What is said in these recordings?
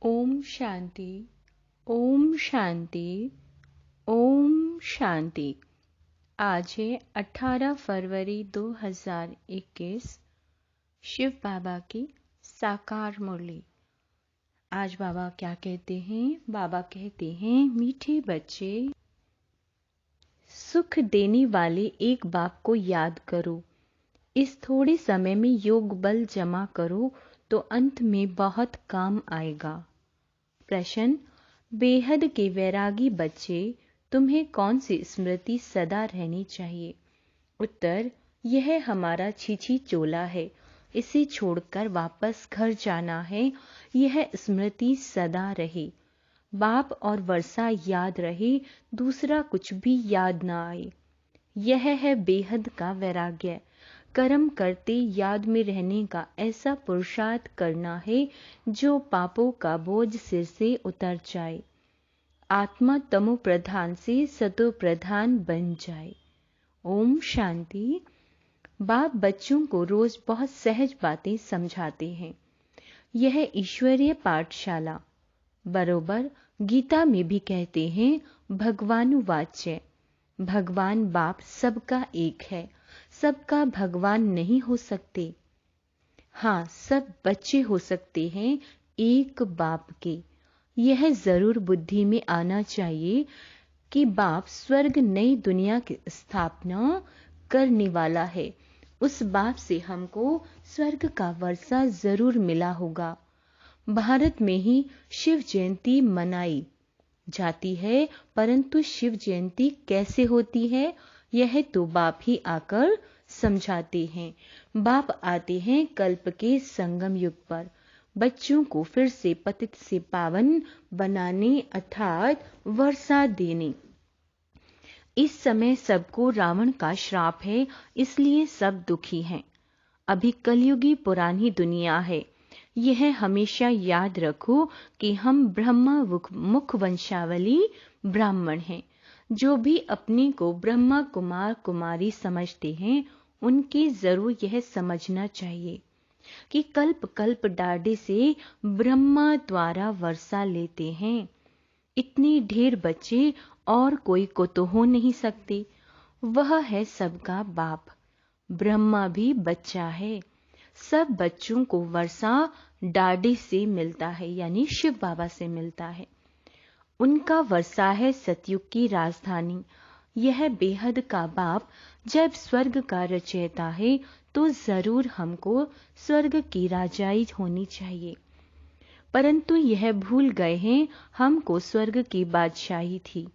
ओम शांति। ओम शांति। ओम शांति। आज है 18 फरवरी 2021। शिव बाबा की साकार मुरली। आज बाबा क्या कहते हैं? बाबा कहते हैं, मीठे बच्चे, सुख देने वाले एक बाप को याद करो। इस थोड़े समय में योग बल जमा करो तो अंत में बहुत काम आएगा। प्रश्न: बेहद के वैरागी बच्चे, तुम्हें कौन सी स्मृति सदा रहनी चाहिए? उत्तर: यह हमारा छीछी चोला है, इसे छोड़कर वापस घर जाना है। यह स्मृति सदा रहे, बाप और वर्षा याद रहे, दूसरा कुछ भी याद ना आए। यह है बेहद का वैराग्य। कर्म करते याद में रहने का ऐसा पुरुषार्थ करना है जो पापों का बोझ सिर से उतर जाए, आत्मा तमो प्रधान से सतो प्रधान बन जाए। ओम शांति। बाप बच्चों को रोज बहुत सहज बातें समझाते हैं। यह ईश्वरीय पाठशाला। बरोबर गीता में भी कहते हैं, भगवानुवाच्य, भगवान बाप सबका एक है, सबका भगवान नहीं हो सकते। हाँ, सब बच्चे हो सकते हैं एक बाप के। यह जरूर बुद्धि में आना चाहिए कि बाप स्वर्ग नई दुनिया की स्थापना करने वाला है। उस बाप से हमको स्वर्ग का वर्षा जरूर मिला होगा। भारत में ही शिव जयंती मनाई जाती है, परंतु शिव जयंती कैसे होती है यह तो बाप ही आकर समझाते हैं। बाप आते हैं कल्प के संगम युग पर, बच्चों को फिर से पतित से पावन बनाने अर्थात वर्षा देने। इस समय सबको रावण का श्राप है, इसलिए सब दुखी हैं। अभी कलयुगी पुरानी दुनिया है। यह हमेशा याद रखो कि हम ब्रह्मा मुख वंशावली ब्राह्मण हैं। जो भी अपने को ब्रह्मा कुमार कुमारी समझते हैं, उनकी जरूर यह समझना चाहिए कि कल्प कल्प डाढ़े से ब्रह्मा द्वारा वर्षा लेते हैं। इतने ढेर बच्चे और कोई को तो हो नहीं सकते। वह है सबका बाप। ब्रह्मा भी बच्चा है। सब बच्चों को वर्षा डाढ़े से मिलता है, यानी शिव बाबा से मिलता है। उनका वर्षा है सतयुग की राजधानी। यह बेहद का बाप जब स्वर्ग का रचयिता है, तो जरूर हमको स्वर्ग की राजाई होनी चाहिए। परंतु यह भूल गए हैं हमको स्वर्ग की बादशाही थी।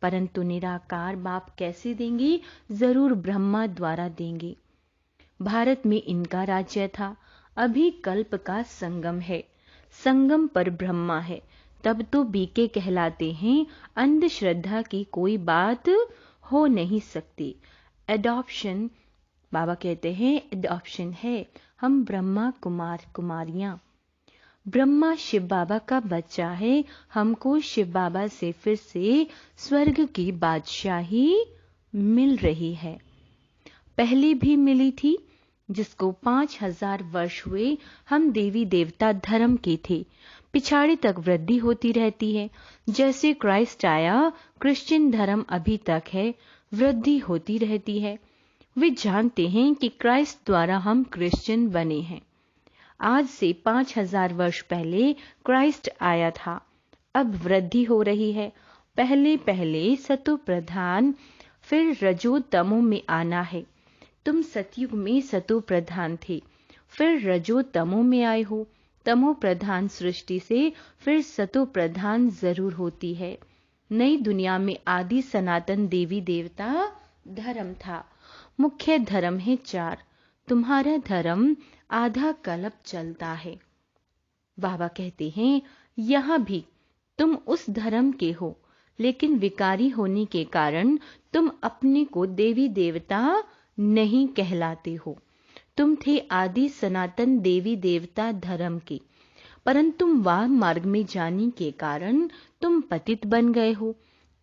परंतु निराकार बाप कैसे देंगे? जरूर ब्रह्मा द्वारा देंगे। भारत में इनका राज्य था। अभी कल्प का संगम है, संगम पर ब्रह्मा है, तब तो बीके कहलाते हैं। अंधश्रद्धा की कोई बात हो नहीं सकती। एडॉप्शन, बाबा कहते हैं एडॉप्शन है। हम ब्रह्मा कुमार कुमारियां। ब्रह्मा शिव बाबा का बच्चा है। हमको शिव बाबा से फिर से स्वर्ग की बादशाही मिल रही है। पहले भी मिली थी, जिसको 5000 वर्ष हुए। हम देवी देवता धर्म के थे। पिछाड़ी तक वृद्धि होती रहती है। जैसे क्राइस्ट आया, क्रिश्चियन धर्म अभी तक है, वृद्धि होती रहती है। वे जानते हैं कि क्राइस्ट द्वारा हम क्रिश्चियन बने हैं। आज से 5000 वर्ष पहले क्राइस्ट आया था। अब वृद्धि हो रही है। पहले पहले सतो प्रधान, फिर रजो तमो में आना है। तुम सतयुग में सतो प्रधान थे, फिर रजो तमो में आए हो। तमो प्रधान सृष्टि से फिर सतो प्रधान जरूर होती है। नई दुनिया में आदि सनातन देवी देवता धर्म था। मुख्य धर्म है 4। तुम्हारा धर्म आधा कल्प चलता है। बाबा कहते हैं, यहां भी तुम उस धर्म के हो, लेकिन विकारी होने के कारण तुम अपने को देवी देवता नहीं कहलाते हो। तुम थे आदि सनातन देवी देवता धर्म के, परंतु वाह मार्ग में जाने के कारण तुम पतित बन गए हो,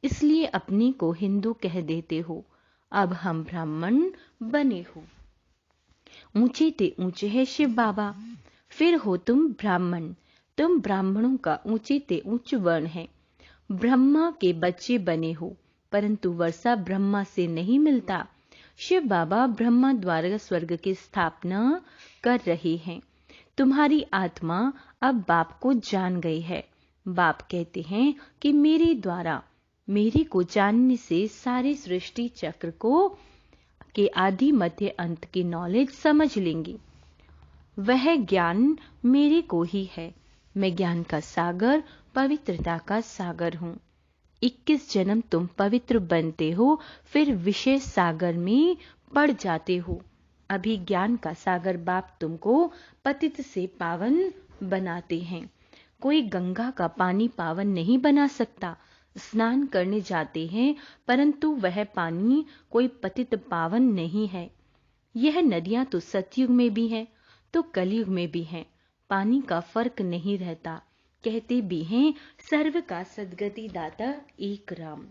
इसलिए अपने को हिंदू कह देते हो। अब हम ब्राह्मण बने हो। ऊंचे ते ऊंचे है शिव बाबा, फिर हो तुम ब्राह्मण। तुम ब्राह्मणों का ऊंचे ते ऊंच वर्ण है, ब्रह्मा के बच्चे बने हो, परंतु वर्षा ब्रह्मा से नहीं मिलता। शिव बाबा ब्रह्मा द्वारा स्वर्ग की स्थापना कर रहे हैं। तुम्हारी आत्मा अब बाप को जान गई है। बाप कहते हैं कि मेरे द्वारा मेरे को जानने से सारे सृष्टि चक्र को के आदि मध्य अंत की नॉलेज समझ लेंगे। वह ज्ञान मेरे को ही है। मैं ज्ञान का सागर, पवित्रता का सागर हूँ। 21 जन्म तुम पवित्र बनते हो, फिर विशेष सागर में पड़ जाते हो। अभी ज्ञान का सागर बाप तुमको पतित से पावन बनाते हैं। कोई गंगा का पानी पावन नहीं बना सकता। स्नान करने जाते हैं, परंतु वह पानी कोई पतित पावन नहीं है। यह नदियां तो सतयुग में भी हैं, तो कलयुग में भी हैं। पानी का फर्क नहीं रहता। कहते भी हैं सर्व का सद्गति दाता एक राम।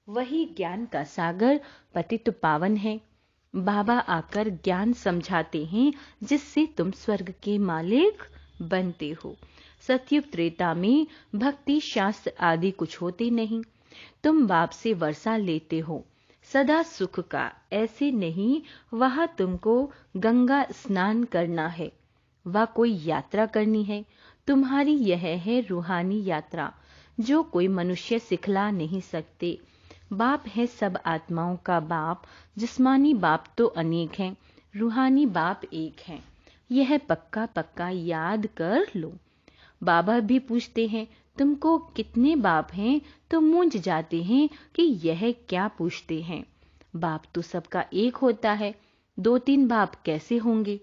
वही ज्ञान का सागर पतित पावन है। बाबा आकर ज्ञान समझाते हैं, जिससे तुम स्वर्ग के मालिक बनते हो। सतयुग त्रेता में भक्ति शास्त्र आदि कुछ होते नहीं। तुम बाप से वर्षा लेते हो सदा सुख का, ऐसे नहीं। वहां तुमको गंगा स्नान करना है, वह कोई यात्रा करनी है। तुम्हारी यह है रूहानी यात्रा, जो कोई मनुष्य सिखला नहीं सकते। बाप है सब आत्माओं का बाप। जिस्मानी बाप तो अनेक हैं, रूहानी बाप एक है। यह पक्का पक्का याद कर लो। बाबा भी पूछते हैं तुमको कितने बाप हैं, तो मूंझ जाते हैं कि यह क्या पूछते हैं। बाप तो सबका एक होता है, 2-3 बाप कैसे होंगे।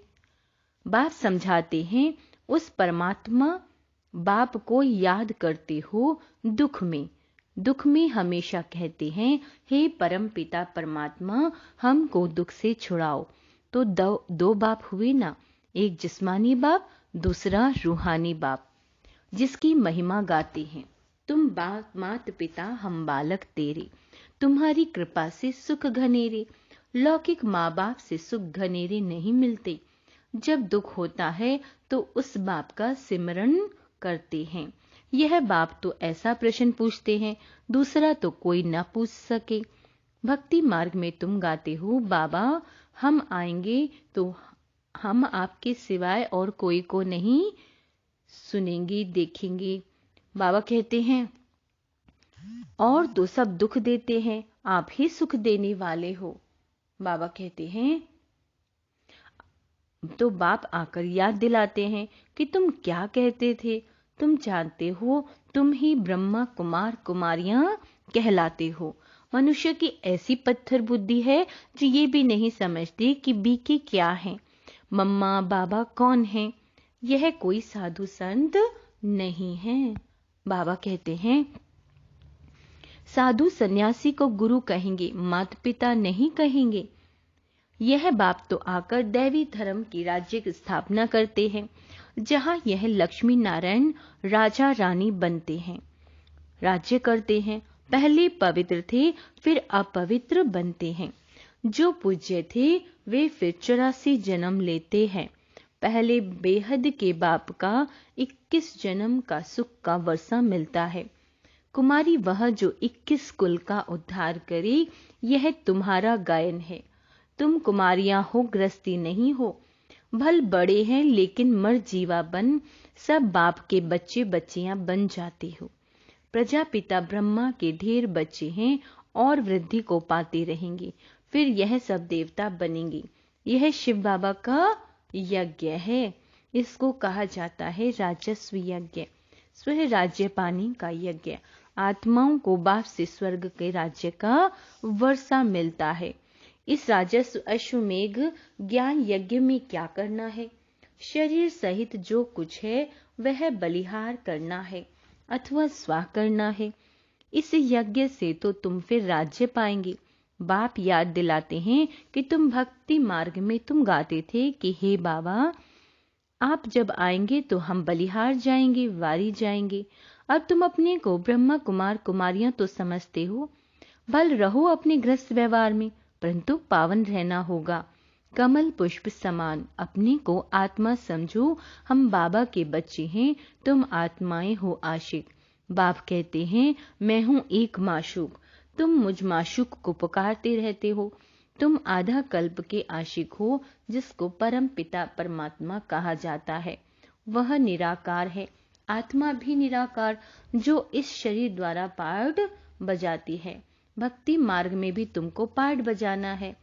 बाप समझाते हैं उस परमात्मा बाप को याद करते हो दुख में। दुख में हमेशा कहते हैं हे परम पिता परमात्मा, हमको दुख से छुड़ाओ। तो दो बाप हुए ना, एक जिस्मानी बाप, दूसरा रूहानी बाप, जिसकी महिमा गाते हैं। तुम मात पिता हम बालक तेरे, तुम्हारी कृपा से सुख घनेरे। लौकिक माँ बाप से सुख घनेरे नहीं मिलते। जब दुख होता है तो उस बाप का सिमरन करते हैं। यह बाप तो ऐसा प्रश्न पूछते हैं, दूसरा तो कोई न पूछ सके। भक्ति मार्ग में तुम गाते हो बाबा हम आएंगे तो हम आपके सिवाय और कोई को नहीं सुनेंगे देखेंगे। बाबा कहते हैं और तो सब दुख देते हैं, आप ही सुख देने वाले हो। बाबा कहते हैं तो बाप आकर याद दिलाते हैं कि तुम क्या कहते थे। तुम जानते हो तुम ही ब्रह्मा कुमार कुमारियां कहलाते हो। मनुष्य की ऐसी पत्थर बुद्धि है जो ये भी नहीं समझती कि बीके क्या है, मम्मा बाबा कौन है। यह कोई साधु संत नहीं है। बाबा कहते हैं साधु सन्यासी को गुरु कहेंगे, माता पिता नहीं कहेंगे। यह बाप तो आकर दैवी धर्म की राज्य की स्थापना करते हैं, जहां यह लक्ष्मी नारायण राजा रानी बनते हैं, राज्य करते हैं। पहले पवित्र थे, फिर अपवित्र बनते हैं। जो पूज्य थे वे फिर 84 जन्म लेते हैं। पहले बेहद के बाप का 21 जन्म का सुख का वर्षा मिलता है। कुमारी वह जो 21 कुल का उद्धार करे, यह तुम्हारा गायन है। तुम कुमारियां हो, गृहस्थी नहीं हो। भल बड़े हैं लेकिन मर जीवा बन सब बाप के बच्चे बच्चियां बन जाते हो। प्रजापिता ब्रह्मा के ढेर बच्चे हैं और वृद्धि को पाते रहेंगे, फिर यह सब देवता बनेंगे। यह शिव बाबा का यज्ञ है। इसको कहा जाता है राजस्व यज्ञ, स्व राज्य पाने का यज्ञ। आत्माओं को बाप से स्वर्ग के राज्य का वर्षा मिलता है। इस राजस्व अश्वमेघ ज्ञान यज्ञ में क्या करना है? शरीर सहित जो कुछ है वह बलिहार करना है अथवा स्वाह करना है। इस यज्ञ से तो तुम फिर राज्य पाएंगे। बाप याद दिलाते हैं कि तुम भक्ति मार्ग में तुम गाते थे कि हे बाबा आप जब आएंगे तो हम बलिहार जाएंगे, वारी जाएंगे। अब तुम अपने को ब्रह्मा कुमार कुमारियां तो समझते हो। भल रहो अपने गृहस्थ व्यवहार में, परंतु पावन रहना होगा। कमल पुष्प समान अपने को आत्मा समझो, हम बाबा के बच्चे हैं, तुम आत्माएं हो आशिक। बाप कहते हैं मैं हूँ एक माशूक, तुम मुझ माशूक को पुकारते रहते हो। तुम आधा कल्प के आशिक हो, जिसको परम पिता परमात्मा कहा जाता है। वह निराकार है, आत्मा भी निराकार, जो इस शरीर द्वारा पार्ट बजाती है। भक्ति मार्ग में भी तुमको पार्ट बजाना है।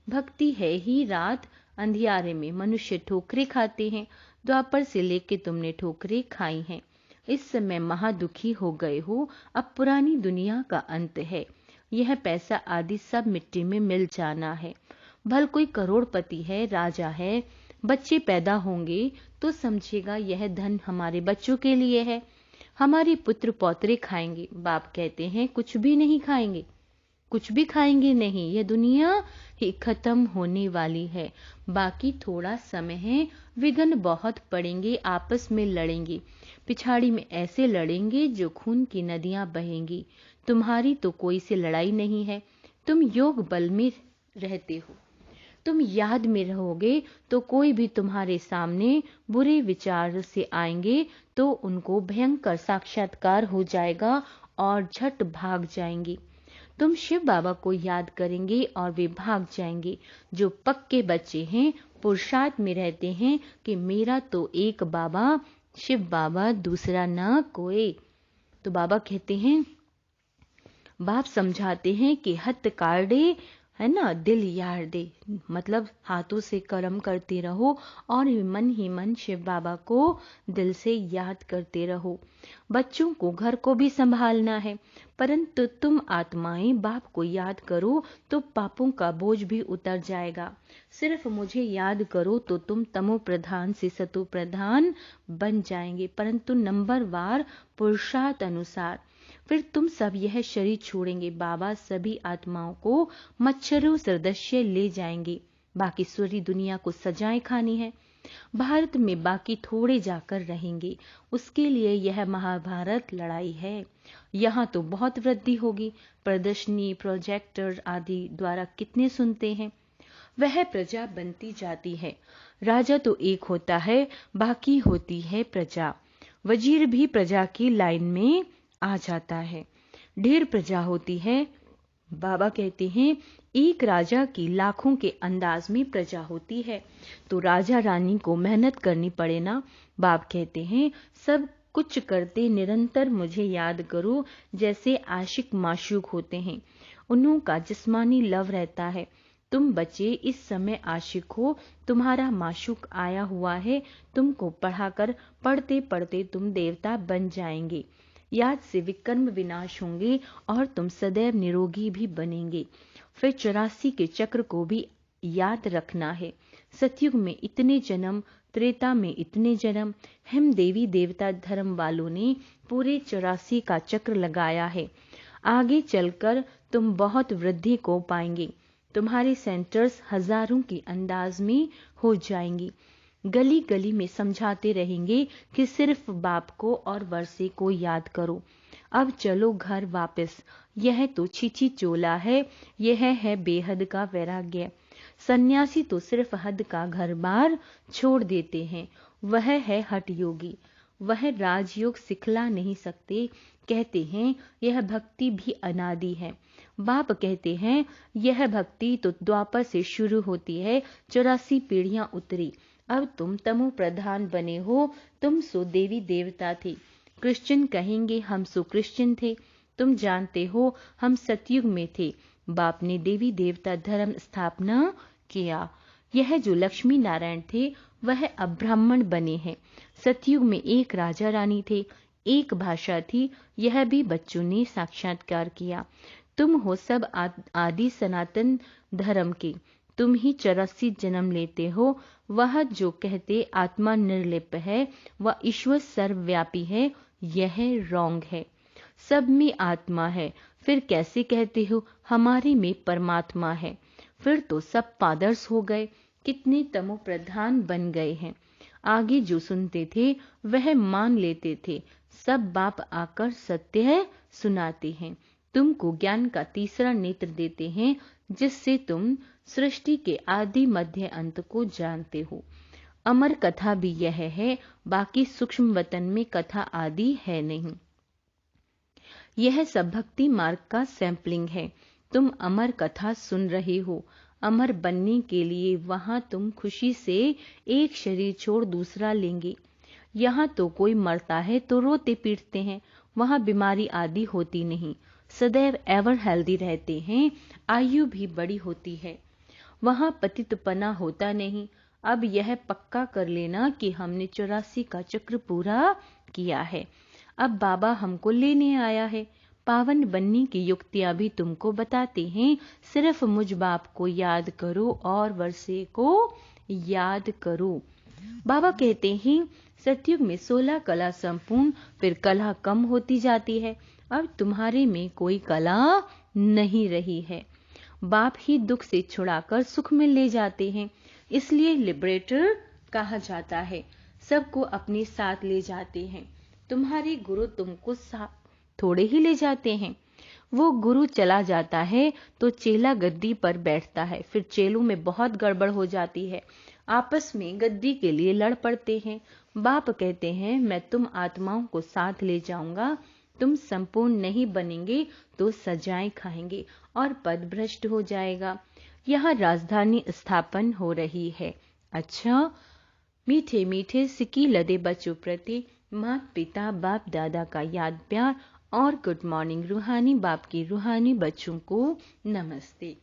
भक्ति है ही रात अंधियारे में मनुष्य ठोकरे खाते हैं। द्वापर से लेके तुमने ठोकरे खाई हैं। इस समय महादुखी हो गए हो। अब पुरानी दुनिया का अंत है। यह पैसा आदि सब मिट्टी में मिल जाना है। भल कोई करोड़पति है, राजा है, बच्चे पैदा होंगे तो समझेगा यह धन हमारे बच्चों के लिए है, हमारे पुत्र पौत्रे खाएंगे। बाप कहते हैं कुछ भी नहीं खाएंगे, कुछ भी खाएंगे नहीं, यह दुनिया ही खत्म होने वाली है। बाकी थोड़ा समय है, विघ्न बहुत पड़ेंगे, आपस में लड़ेंगे, पिछाड़ी में ऐसे लड़ेंगे जो खून की नदियां बहेंगी। तुम्हारी तो कोई से लड़ाई नहीं है, तुम योग बल में रहते हो। तुम याद में रहोगे तो कोई भी तुम्हारे सामने बुरे विचार से आएंगे तो उनको भयंकर साक्षात्कार हो जाएगा और झट भाग जाएंगे। तुम शिव बाबा को याद करेंगे और वे भाग जाएंगे। जो पक्के बच्चे हैं, पुरुषार्थ में रहते हैं कि मेरा तो एक बाबा शिव बाबा, दूसरा ना कोई। तो बाबा कहते हैं, बाप समझाते हैं कि हथ काटे है ना, दिल यार दे, मतलब हाथों से कर्म करते रहो और मन ही मन शिव बाबा को दिल से याद करते रहो। बच्चों को, घर को भी संभालना है, परंतु तुम आत्माएं बाप को याद करो तो पापों का बोझ भी उतर जाएगा। सिर्फ मुझे याद करो तो तुम तमो प्रधान से सतो प्रधान बन जाएंगे, परंतु नंबर वार पुरुषार्थ अनुसार। फिर तुम सब यह शरीर छोड़ेंगे। बाबा सभी आत्माओं को मच्छरों सदृश्य ले जाएंगे। बाकी सूरी दुनिया को सजाएं खानी है। भारत में बाकी थोड़े जाकर रहेंगे। उसके लिए यह महाभारत लड़ाई है। यहाँ तो बहुत वृद्धि होगी। प्रदर्शनी, प्रोजेक्टर आदि द्वारा कितने सुनते हैं। वह प्रजा बनती जाती है। राजा तो एक होता है, बाकी होती है प्रजा। वजीर भी प्रजा की लाइन में आ जाता है। ढेर प्रजा होती है। बाबा कहते हैं एक राजा की लाखों के अंदाज में प्रजा होती है, तो राजा रानी को मेहनत करनी पड़े ना। बाप कहते हैं सब कुछ करते निरंतर मुझे याद करो। जैसे आशिक माशूक होते हैं, उन्हों का जिस्मानी लव रहता है। तुम बच्चे इस समय आशिक हो, तुम्हारा माशूक आया हुआ है। तुमको पढ़ाकर पढ़ते पढ़ते तुम देवता बन जाएंगे। याद से विकर्म विनाश होंगे और तुम सदैव निरोगी भी बनेंगे। फिर 84 के चक्र को भी याद रखना है। सतयुग में इतने जन्म, त्रेता में इतने जन्म। हम देवी देवता धर्म वालों ने पूरे 84 का चक्र लगाया है। आगे चलकर तुम बहुत वृद्धि को पाएंगे। तुम्हारे सेंटर्स हजारों की अंदाज में हो जाएंगी। गली गली में समझाते रहेंगे कि सिर्फ बाप को और वर्षे को याद करो। अब चलो घर वापस। यह तो छीछी चोला है, यह है बेहद का वैराग्य। सन्यासी तो सिर्फ हद का घर बार छोड़ देते हैं, वह है हठ योगी। वह राजयोग सिखला नहीं सकते। कहते हैं यह भक्ति भी अनादि है। बाप कहते हैं यह भक्ति तो द्वापर से शुरू होती है, 84 पीढ़ियां उतरी। अब तुम तमो प्रधान बने हो। तुम सो देवी देवता थे। क्रिश्चियन कहेंगे हम सो क्रिश्चियन थे। तुम जानते हो हम सतयुग में थे। बाप ने देवी देवता धर्म स्थापना किया। यह जो लक्ष्मी नारायण थे वह अब ब्राह्मण बने हैं। सतयुग में एक राजा रानी थे, एक भाषा थी। यह भी बच्चों ने साक्षात्कार किया। तुम हो सब आदि सनातन धर्म के। तुम ही 84 जन्म लेते हो। वह जो कहते आत्मा निर्लिप्त है, वह ईश्वर सर्वव्यापी है, यह रॉन्ग है। सब में आत्मा है, फिर कैसे कहते हो हमारे में परमात्मा है। फिर तो सब फादर्स हो गए, कितने तमो प्रधान बन गए हैं। आगे जो सुनते थे वह मान लेते थे। सब बाप आकर सत्य सुनाते हैं। तुमको ज्ञान का तीसरा नेत्र देते हैं, जिससे तुम सृष्टि के आदि मध्य अंत को जानते हो। अमर कथा भी यह है, बाकी सूक्ष्म वतन में कथा आदि है नहीं। यह सब भक्ति मार्ग का सैंपलिंग है। तुम अमर कथा सुन रहे हो। अमर बनने के लिए वहां तुम खुशी से एक शरीर छोड़ दूसरा लेंगे। यहाँ तो कोई मरता है तो रोते पीटते हैं, वहां बीमारी आदि होती नहीं, सदैव एवर हेल्दी रहते हैं, आयु भी बड़ी होती है। वहां पतितपना होता नहीं। अब यह पक्का कर लेना कि हमने 84 का चक्र पूरा किया है। अब बाबा हमको लेने आया है। पावन बनने की युक्तियां भी तुमको बताते हैं। सिर्फ मुझ बाप को याद करो और वर्षे को याद करो। बाबा कहते हैं सतयुग में 16 कला संपूर्ण, फिर कला कम होती जाती है। अब तुम्हारे में कोई कला नहीं रही है। बाप ही दुख से छुड़ाकर सुख में ले जाते हैं, इसलिए लिबरेटर कहा जाता है। सबको अपने साथ ले जाते हैं। तुम्हारे गुरु तुमको थोड़े ही ले जाते हैं। वो गुरु चला जाता है तो चेला गद्दी पर बैठता है, फिर चेलों में बहुत गड़बड़ हो जाती है, आपस में गद्दी के लिए लड़ पड़ते हैं। बाप कहते हैं मैं तुम आत्माओं को साथ ले जाऊंगा। तुम संपूर्ण नहीं बनेंगे तो सजाएं खाएंगे और पद भ्रष्ट हो जाएगा। यहाँ राजधानी स्थापन हो रही है। अच्छा, मीठे मीठे सिक्की लदे बच्चों प्रति माता पिता बाप दादा का याद प्यार और गुड मॉर्निंग। रूहानी बाप की रूहानी बच्चों को नमस्ते।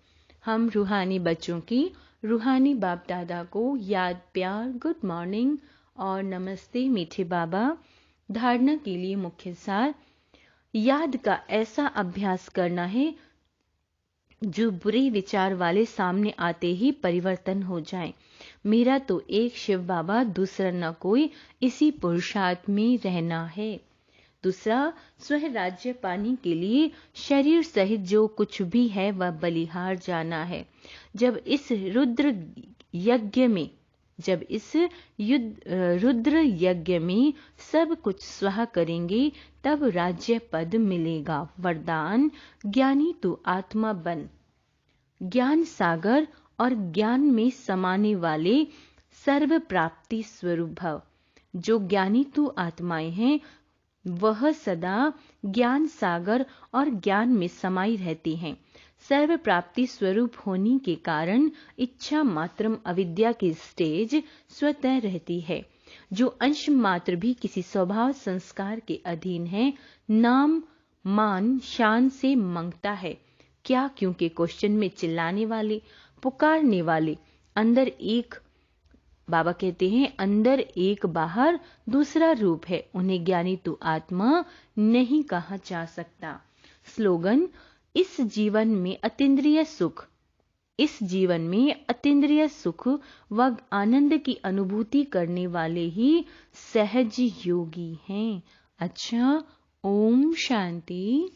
हम रूहानी बच्चों की रूहानी बाप दादा को याद प्यार, गुड मॉर्निंग और नमस्ते मीठे बाबा। धारणा के लिए मुख्य सार, याद का ऐसा अभ्यास करना है जो बुरे विचार वाले सामने आते ही परिवर्तन हो जाए। मेरा तो एक शिव बाबा, दूसरा न कोई, इसी पुरुषार्थ में रहना है। दूसरा, स्वह राज्य पाने के लिए शरीर सहित जो कुछ भी है वह बलिहार जाना है। जब इस रुद्र यज्ञ में सब कुछ स्वह करेंगे तब राज्य पद मिलेगा। वरदान, ज्ञानी तू आत्मा बन, ज्ञान सागर और ज्ञान में समाने वाले सर्व प्राप्ति स्वरूप भव। जो ज्ञानी तू आत्माएं हैं वह सदा ज्ञान सागर और ज्ञान में समाई रहती हैं। सर्व प्राप्ति स्वरूप होने के कारण इच्छा मात्रम अविद्या की स्टेज स्वतः रहती है। जो अंश मात्र भी किसी स्वभाव संस्कार के अधीन है, नाम मान शान से मांगता है। क्या? क्योंकि क्वेश्चन में चिल्लाने वाले, पुकारने वाले, अंदर एक, बाबा कहते हैं अंदर एक बाहर दूसरा रूप है, उन्हें ज्ञानी तू आत्मा नहीं कहा जा सकता। स्लोगन, इस जीवन में अतीन्द्रिय सुख व आनंद की अनुभूति करने वाले ही सहज योगी हैं। अच्छा, ओम शांति।